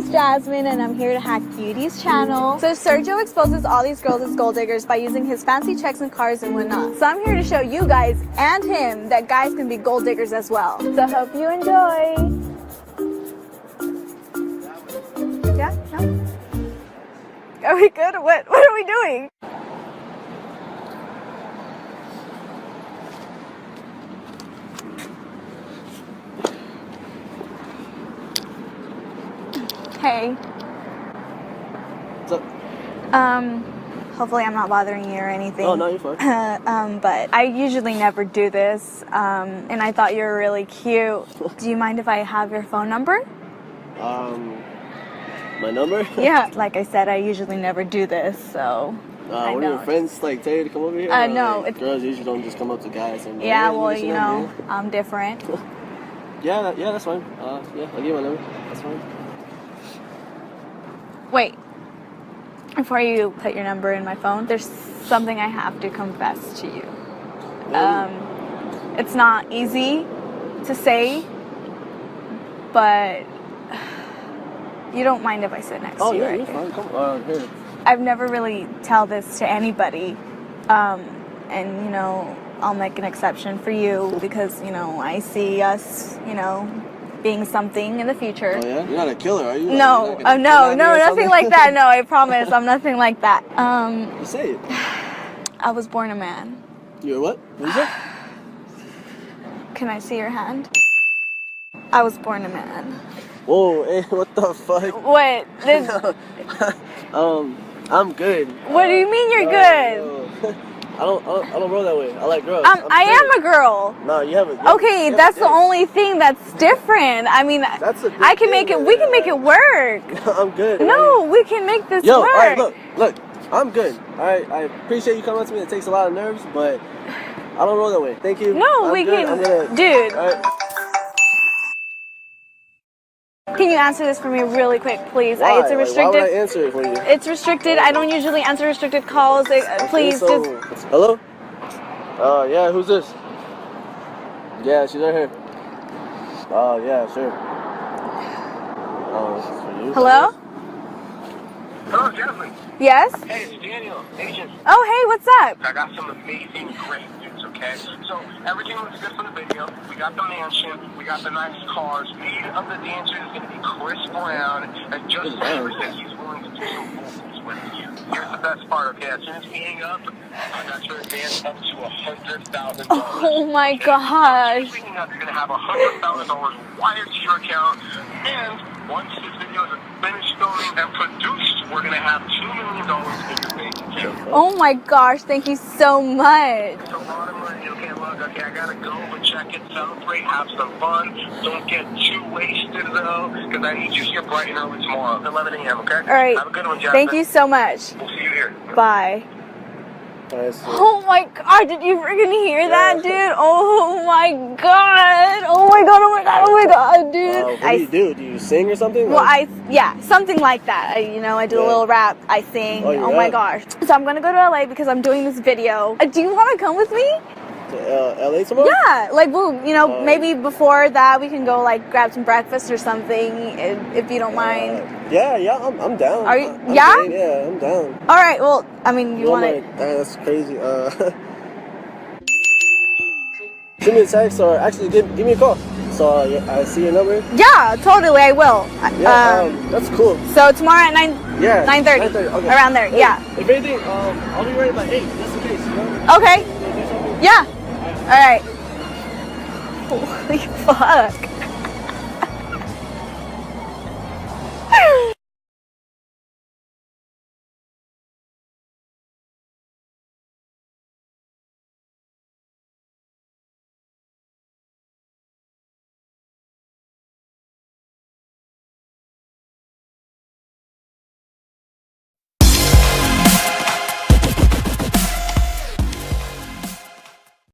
is Jasmine and I'm here to hack Beauty's channel. So Sergio exposes all these girls as gold diggers by using his fancy checks and cars and whatnot. So I'm here to show you guys and him that guys can be gold diggers as well. So hope you enjoy. Yeah? No? Are we good? What are we doing? Hey. What's up? Hopefully I'm not bothering you or anything. Oh, no, you're fine. But I usually never do this, and I thought you were really cute. Do you mind if I have your phone number? My number? Yeah, like I said, I usually never do this, so I one know. of your friends like tell you to come over here? No. Like, girls usually don't just come up to guys and Yeah, hey, well, what's you your know, number? I'm different. Yeah, that's fine. Yeah, I'll give you my number. That's fine. Wait. Before you put your number in my phone, there's something I have to confess to you. It's not easy to say, but you don't mind if I sit next to you, yeah, right? you're fine. Come here. I've never really tell this to anybody, and you know, I'll make an exception for you because, you know, I see us, you know, being something in the future. Oh yeah? You're not a killer, are you? No, no, nothing like that. No, I promise, I'm nothing like that. You say it. I was born a man. You're what? What is it? Can I see your hand? I was born a man. Whoa, hey, what the fuck? What? I'm good. What do you mean you're good? I don't roll that way. I like girls. I am a girl. No, you haven't. Okay, that's the only thing that's different. I mean, I can make it. We can make it work. I'm good. No, we can make this Yo, work. all right, look. I'm good. All right, I appreciate you coming up to me. It takes a lot of nerves, but I don't roll that way. Thank you. No, I'm good. I'm gonna, dude. All right. Can you answer this for me really quick, please? Why? It's a Why restricted. would I answer it for you? It's restricted. I don't usually answer restricted calls. Please, so, just. Hello? Yeah, who's this? Yeah, she's right here. Yeah, sure. This is for you. Hello? Hello, Jasmine. Yes? Hey, it's Daniel, agent. Oh, hey, what's up? I got some amazing, great news, okay? So, everything looks good for the video. We got the mansion. We got the nice cars. Lead of the dancer is going to be Chris Brown. And just Taylor says he's willing to do some vocals with you. Here's the best part, okay? As soon as we hang up, I got your advance up to $100,000. Oh, my gosh. You're going to have $100,000 wired to your account. And once this video is finished filming and produced, we're going to have $2 million in your bank account. Oh, my gosh. Thank you so much. It's a lot of money. Okay, look, okay, I gotta go, but check it, celebrate, have some fun. Don't get too wasted, though, because I need you here bright and early tomorrow at 11 a.m., okay? All right. Have a good one, Jasmine. Thank you so much. We'll see you here. Bye. Nice. Oh my god, did you freaking hear that, dude? Oh my god. Oh my god, oh my god, oh my god, dude. What do? Do you sing or something? Well, yeah, something like that. I do a little rap, I sing. Oh my gosh. So I'm gonna go to LA because I'm doing this video. Do you want to come with me? To LA tomorrow? Yeah, like, well, maybe before that we can go, like, grab some breakfast or something, if you don't mind. Yeah, I'm down. Are you? I'm Yeah? saying, yeah, I'm down. All right, well, I mean, you want to... That's crazy. Shoot me a text or actually give me a call. So I see your number. Yeah, totally, I will. Yeah, that's cool. So tomorrow at 9:30, okay. around there, Hey, yeah. If anything, I'll be ready by 8, just in case, you know? Okay. Yeah. All right. Holy fuck.